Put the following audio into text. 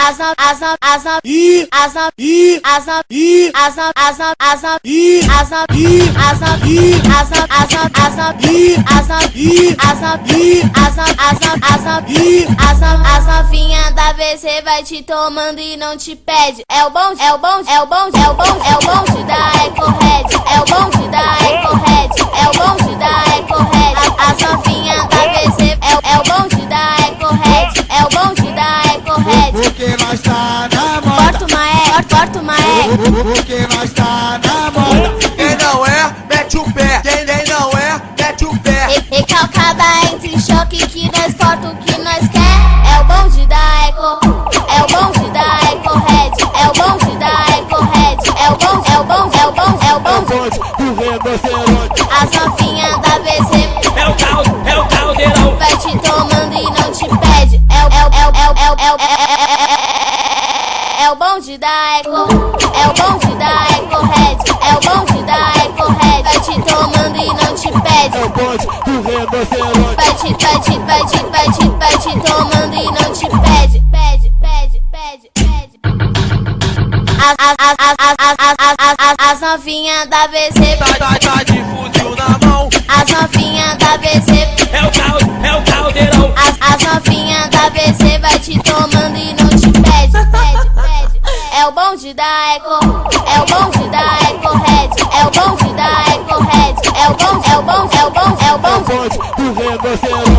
As novinha da VC vai te tomando e não te pede. É o bonde da EcoRed. É o bonde da EcoRed. É o bonde da EcoRed. As novinha da VC é o bonde da EcoRed. É o bonde da EcoRed. Porque nós tá na moda. Corta uma E. Porque nós tá na moda. Quem não é, mete o pé. Quem não é, mete o pé. Recalcada entre choque que nós corta o que nós quer. É o bonde da Eco. É o bonde da EcoRed. É o bonde da EcoRed. É o bonde do rinoceronte. As novinha da VC É o caldeirão. vai te tomando e não te pede. É o bonde da Eco. É o bonde da EcoRed. É o bonde da EcoRed. Vai te tomando e não te pede. É o bonde do rinoceronte. Vai te tomando e não te pede. As novinha da VC Tá de fuzil na mão. As novinha da VC É o caldeirão. As novinha da VC vai te tomando e não te pede. É o bonde da Eco. É o bonde da EcoRed. É o bonde da EcoRed. É o bonde do rinoceronte.